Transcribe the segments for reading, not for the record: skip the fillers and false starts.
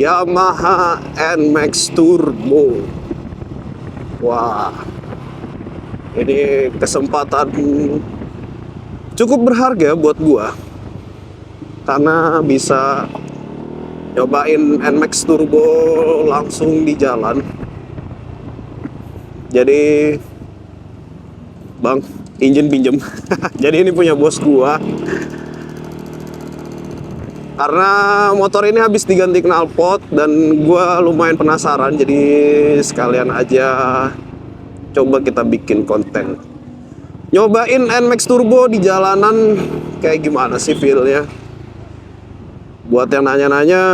Yamaha NMAX Turbo. Wah, ini kesempatan cukup berharga buat gua karena bisa nyobain NMAX Turbo langsung di jalan. Jadi, Bang, izin pinjem. Jadi ini punya bos gua. Karena motor ini habis diganti knalpot dan gue lumayan penasaran, jadi sekalian aja coba kita bikin konten nyobain NMAX Turbo di jalanan kayak gimana sih feelnya. Buat yang nanya-nanya,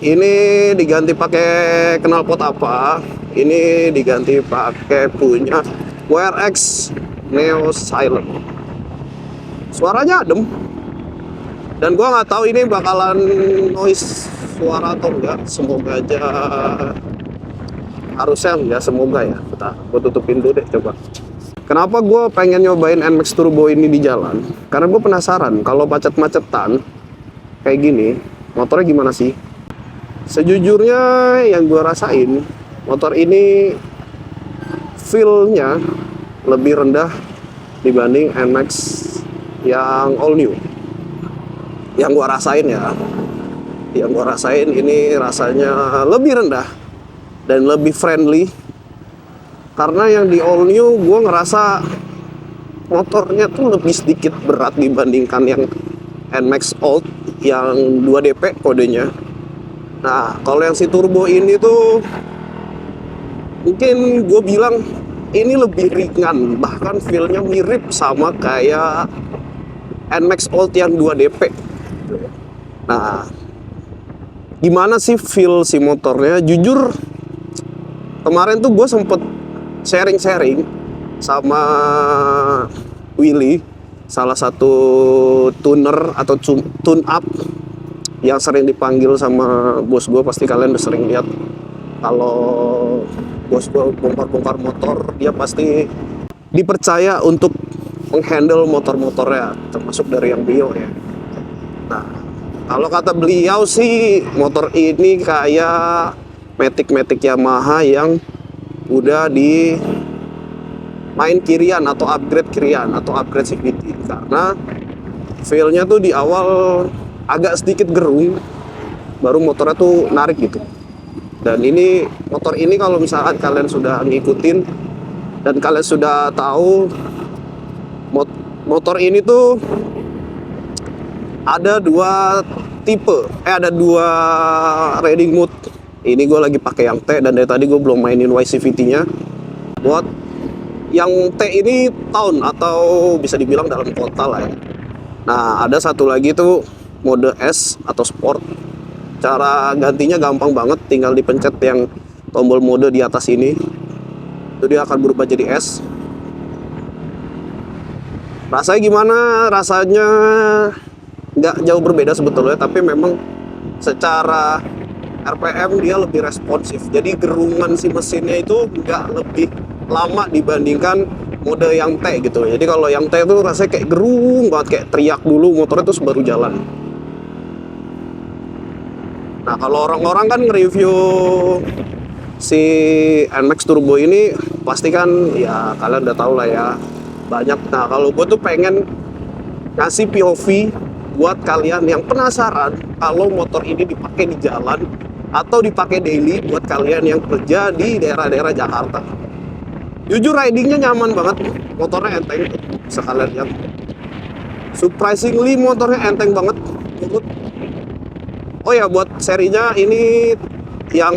ini diganti pakai knalpot apa? Ini diganti pakai punya WRX Neo Silent. Suaranya adem. Dan gue nggak tahu ini bakalan noise suara atau enggak. Semoga aja, harusnya enggak, semoga ya. Bentar, gue tutupin dulu deh coba. Kenapa gue pengen nyobain NMAX Turbo ini di jalan? Karena gue penasaran kalau macet-macetan kayak gini, motornya gimana sih? Sejujurnya yang gue rasain, motor ini feel-nya lebih rendah dibanding NMAX yang all new. Yang gua rasain ya, yang gua rasain ini rasanya lebih rendah dan lebih friendly. Karena yang di all new gua ngerasa motornya tuh lebih sedikit berat dibandingkan yang NMAX old yang 2DP kodenya. Nah, kalau yang si turbo ini tuh mungkin gue bilang ini lebih ringan, bahkan feel-nya mirip sama kayak NMAX old yang 2DP. Nah, gimana sih feel si motornya? Jujur, kemarin tuh gue sempet sharing-sharing sama Willy, salah satu tuner atau tune up yang sering dipanggil sama bos gue. Pasti kalian udah sering lihat kalau bos gue bongkar-bongkar motor, dia pasti dipercaya untuk menghandle motor-motornya, termasuk dari yang Bio ya. Nah, kalau kata beliau sih motor ini kayak Matic Yamaha yang udah di main kirian atau upgrade kirian atau upgrade CVT, karena feel-nya tuh di awal agak sedikit gerung, baru motornya tuh narik gitu. Dan ini motor ini kalau misalkan kalian sudah ngikutin dan kalian sudah tahu, motor ini tuh ada dua tipe, ada dua riding mode. Ini gue lagi pakai yang T dan dari tadi gue belum mainin YCVT-nya. Buat yang T ini town atau bisa dibilang dalam kota lah ya. Nah, ada satu lagi tuh mode S atau sport. Cara gantinya gampang banget, tinggal dipencet yang tombol mode di atas ini. Itu dia akan berubah jadi S. Rasanya gimana? Rasanya nggak jauh berbeda sebetulnya, tapi memang secara RPM dia lebih responsif. Jadi gerungan si mesinnya itu nggak lebih lama dibandingkan mode yang T gitu. Jadi kalau yang T itu rasanya kayak gerung banget, kayak teriak dulu motornya terus baru jalan. Nah, kalau orang-orang kan nge-review si NMAX Turbo ini pasti kan ya kalian udah tahu lah ya, banyak. Nah, kalau gue tuh pengen ngasih POV buat kalian yang penasaran kalau motor ini dipakai di jalan atau dipakai daily, buat kalian yang kerja di daerah-daerah Jakarta. Jujur ridingnya nyaman banget, motornya enteng, bisa kalian lihat. Surprisingly motornya enteng banget. Oh ya, buat serinya ini yang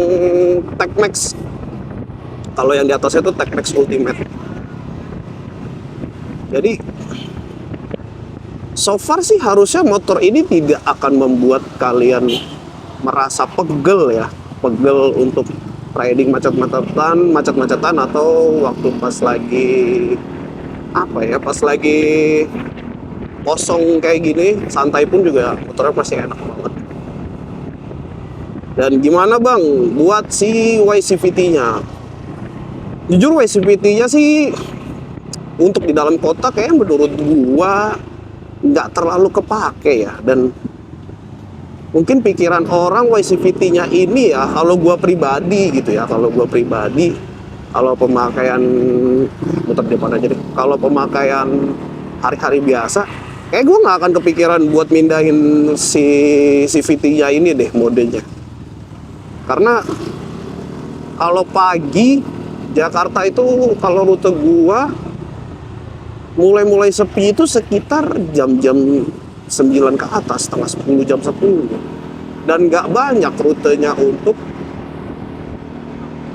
TechMax. Kalau yang di atasnya itu TechMax Ultimate. Jadi so far sih harusnya motor ini tidak akan membuat kalian merasa pegel ya, pegel untuk riding macet-macetan atau waktu pas lagi pas lagi kosong kayak gini, santai pun juga motornya masih enak banget. Dan gimana bang buat si YCVT-nya? Jujur YCVT-nya sih untuk di dalam kota kayaknya menurut gua nggak terlalu kepake ya. Dan mungkin pikiran orang YCVT-nya ini ya, kalau gua pribadi gitu ya, kalau pemakaian, muter depan aja deh, kalau pemakaian hari-hari biasa, kayak gua nggak akan kepikiran buat mindahin si CVT-nya ini deh, modenya. Karena kalau pagi Jakarta itu, kalau rute gua mulai sepi itu sekitar jam-jam 9 ke atas, setengah 10, jam 10. Dan nggak banyak rutenya untuk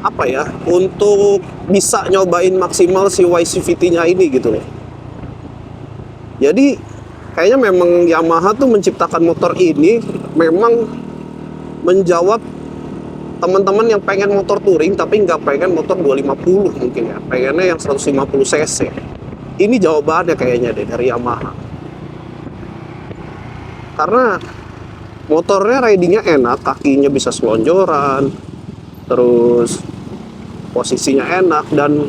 apa ya, untuk bisa nyobain maksimal si YCVT-nya ini gitu loh. Jadi kayaknya memang Yamaha tuh menciptakan motor ini memang menjawab teman-teman yang pengen motor touring tapi nggak pengen motor 250 mungkin ya, pengennya yang 150 cc. Ini jawabannya kayaknya deh dari Yamaha. Karena motornya ridingnya enak, kakinya bisa selonjoran, terus posisinya enak, dan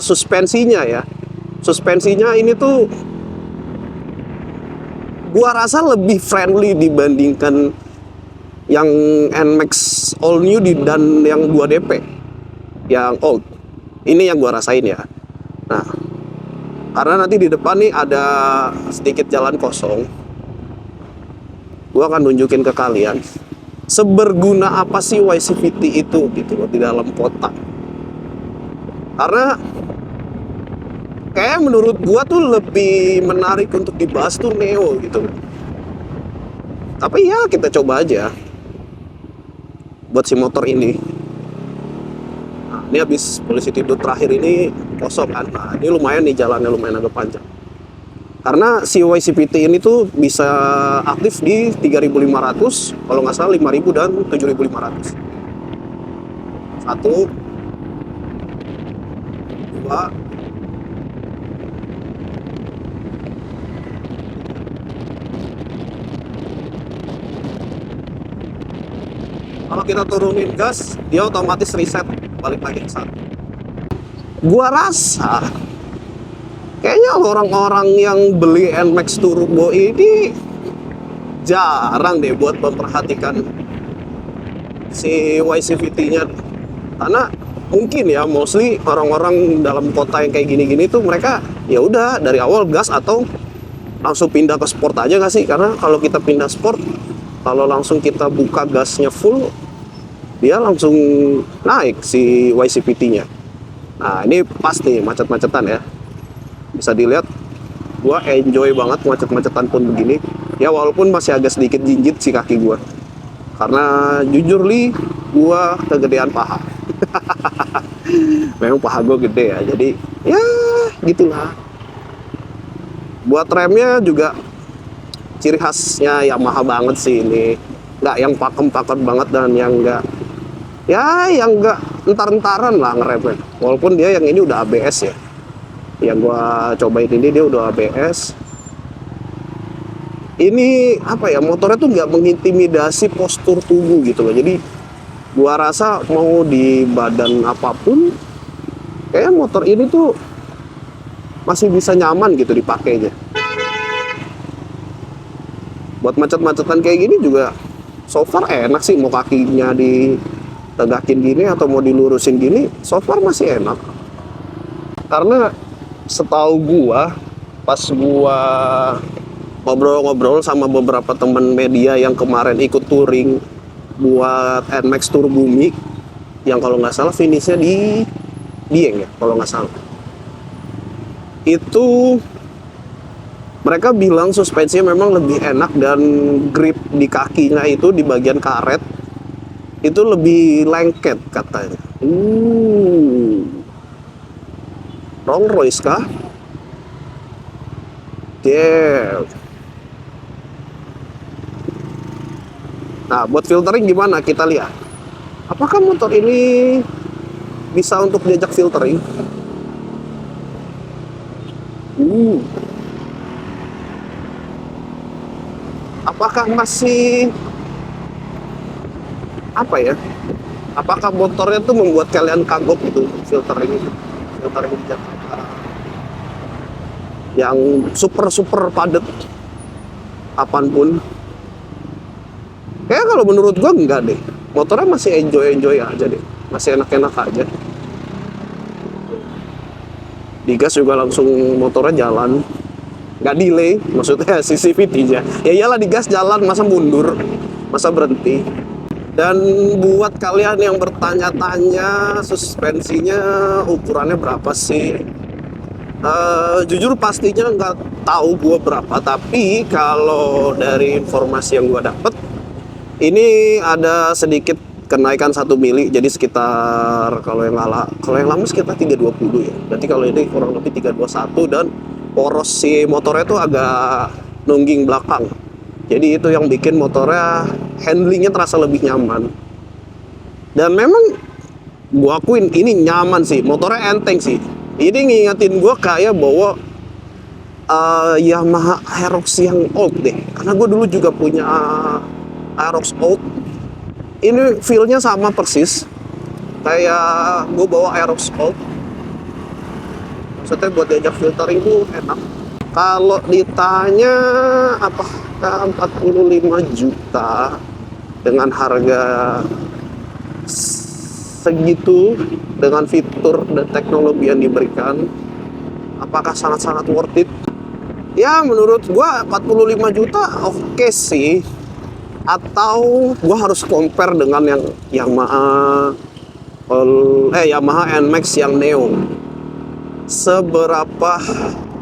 suspensinya ya. Suspensinya ini tuh gua rasa lebih friendly dibandingkan yang NMAX All New dan yang 2DP yang old. Ini yang gua rasain ya. Nah, karena nanti di depan nih ada sedikit jalan kosong, gua akan nunjukin ke kalian seberguna apa sih YCVT itu gitu loh di dalam kota. Karena kayak menurut gua tuh lebih menarik untuk dibahas tuh Neo gitu. Tapi ya kita coba aja buat si motor ini. Nah, ini habis polisi tidur terakhir ini kosong kan. Nah, ini lumayan nih, jalannya lumayan agak panjang. Karena si YCVT ini tuh bisa aktif di 3.500, kalau nggak salah 5.000 dan 7.500. 1, 2, kalau kita turunin gas, dia otomatis reset balik lagi ke 1. Gua rasa kayaknya orang-orang yang beli NMAX Turbo ini jarang deh buat memperhatikan si YCVT-nya. Karena mungkin ya mostly orang-orang dalam kota yang kayak gini-gini tuh mereka ya udah dari awal gas atau langsung pindah ke sport aja gak sih? Karena kalau kita pindah sport, kalau langsung kita buka gasnya full, dia langsung naik si YCVT-nya. Nah, ini pas nih macet-macetan ya. Bisa dilihat, gua enjoy banget macet-macetan pun begini. Ya walaupun masih agak sedikit jinjit si kaki gua. Karena jujur li, gua kegedean paha. Memang paha gua gede ya, jadi ya gitulah. Buat remnya juga ciri khasnya Yamaha banget sih ini. Nggak yang pakem-pakem banget dan yang nggak, ya yang nggak entar-entaran lah ngeremnya. Walaupun dia yang ini udah ABS ya. Yang gua cobain ini dia udah ABS. Ini apa ya, motornya tuh nggak mengintimidasi postur tubuh gitu loh. Jadi gua rasa mau di badan apapun, kayak motor ini tuh masih bisa nyaman gitu dipakainya. Buat macet-macetan kayak gini juga so far enak sih. Mau kakinya ditegakin gini atau mau dilurusin gini, so far masih enak. Karena setahu gua, pas gua ngobrol-ngobrol sama beberapa temen media yang kemarin ikut touring buat NMAX Tour Bumi, yang kalau nggak salah finishnya di Dieng ya, kalau nggak salah. Itu mereka bilang suspensinya memang lebih enak dan grip di kakinya itu di bagian karet itu lebih lengket katanya. Rolls Royce kah? Damn. Nah, buat filtering gimana? Kita lihat. Apakah motor ini bisa untuk diajak filtering? Apakah masih apa ya? Apakah motornya tuh membuat kalian kagok gitu filtering di Jakarta yang super padat kapanpun? kalau menurut gua enggak deh, motornya masih enjoy aja deh, masih enak-enak aja. Digas juga langsung motornya jalan, nggak delay, maksudnya CCVT-nya. Ya iyalah, digas jalan, masa mundur, masa berhenti. Dan buat kalian yang bertanya-tanya suspensinya ukurannya berapa sih? Jujur pastinya nggak tahu gua berapa, tapi kalau dari informasi yang gua dapet, ini ada sedikit kenaikan 1 mili, jadi sekitar kalau yang lama sekitar 320 ya. Berarti kalau ini kurang lebih 321, dan poros si motornya tuh agak nungging belakang. Jadi itu yang bikin motornya handlingnya terasa lebih nyaman. Dan memang gua akuin ini nyaman sih, motornya enteng sih. Ini ngingetin gua kayak bawa Yamaha Aerox yang old deh, karena gue dulu juga punya Aerox old. Ini feel-nya sama persis kayak gue bawa Aerox old. Maksudnya buat diajak filtering itu enak. Kalau ditanya apakah 45 juta dengan harga segitu, dengan fitur dan teknologi yang diberikan, apakah sangat-sangat worth it? Ya menurut gua 45 juta oke sih. Atau gua harus compare dengan yang Yamaha NMAX yang Neo. Seberapa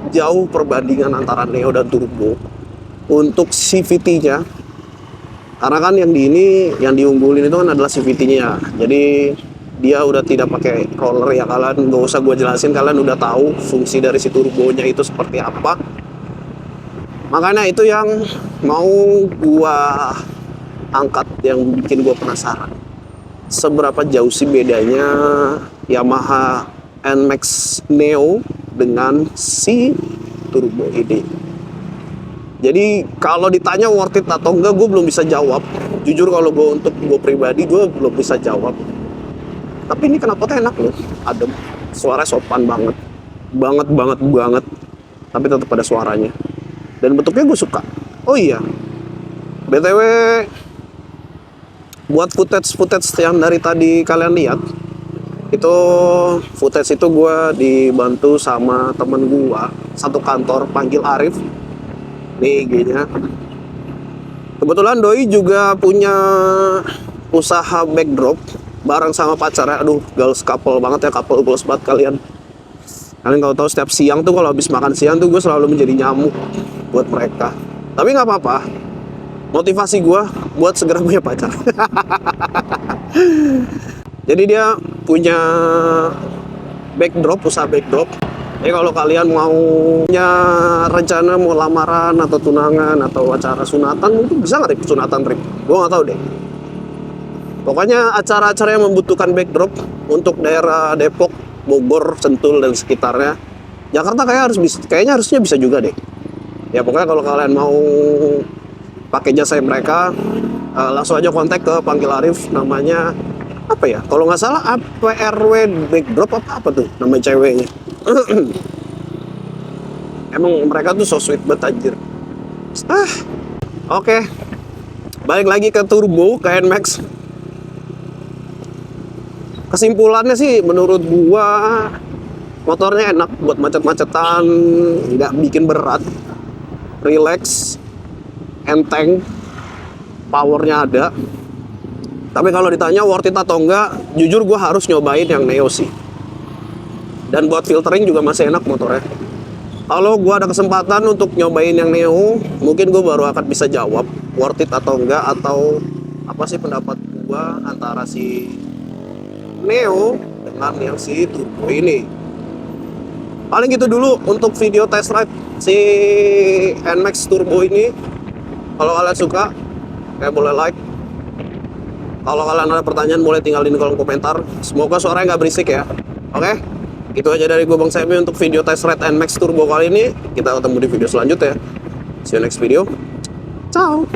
jauh perbandingan antara Neo dan Turbo untuk CVT-nya? Karena kan yang diunggulin itu kan adalah CVT-nya. Jadi dia udah tidak pakai roller ya, kalian nggak usah gue jelasin, kalian udah tahu fungsi dari si turbonya itu seperti apa. Makanya itu yang mau gue angkat, yang bikin gue penasaran. Seberapa jauh sih bedanya Yamaha NMAX Neo dengan si turbo ini? Jadi kalau ditanya worth it atau enggak, gue belum bisa jawab. Jujur kalau untuk gue pribadi, gue belum bisa jawab. Tapi ini knalpotnya enak loh, adem, suaranya sopan banget, banget. Tapi tetap ada suaranya. Dan bentuknya gue suka. Oh iya, BTW, buat footage yang dari tadi kalian lihat, itu footage itu gue dibantu sama temen gue satu kantor, panggil Arif. Nih IG-nya. Kebetulan Doi juga punya usaha backdrop bareng sama pacarnya. Aduh, girls couple banget ya, couple goals banget kalian. Kalian kalau tahu setiap siang tuh, kalau habis makan siang tuh gue selalu menjadi nyamuk buat mereka. Tapi nggak apa-apa. Motivasi gue buat segera punya pacar. Jadi dia punya backdrop, usaha backdrop. Jadi kalau kalian punya rencana mau lamaran atau tunangan atau acara sunatan, mungkin bisa nggak sunatan trip? Gue nggak tahu deh. Pokoknya acara-acara yang membutuhkan backdrop untuk daerah Depok, Bogor, Sentul dan sekitarnya. Jakarta kayaknya harusnya bisa juga deh. Ya pokoknya kalau kalian mau pakai jasa mereka, langsung aja kontak ke panggil Arif. Namanya apa ya? Kalau nggak salah APRW backdrop apa tuh nama ceweknya. Emang mereka tuh so sweet banget anjir. Oke. Balik lagi ke turbo, ke NMAX. Kesimpulannya sih menurut gua motornya enak buat macet-macetan, nggak bikin berat, relax, enteng, powernya ada. Tapi kalau ditanya worth it atau enggak, jujur gua harus nyobain yang Neo sih. Dan buat filtering juga masih enak motornya. Kalau gue ada kesempatan untuk nyobain yang Neo, mungkin gue baru akan bisa jawab worth it atau enggak, atau apa sih pendapat gue antara si Neo dengan yang si turbo ini. Paling gitu dulu untuk video test ride si NMAX turbo ini. Kalau kalian suka, boleh like. Kalau kalian ada pertanyaan, boleh tinggalin di kolom komentar. Semoga suaranya nggak berisik ya. Oke? Itu aja dari gue Bang Semi untuk video test ride NMAX Turbo kali ini. Kita ketemu di video selanjutnya. See you next video. Ciao.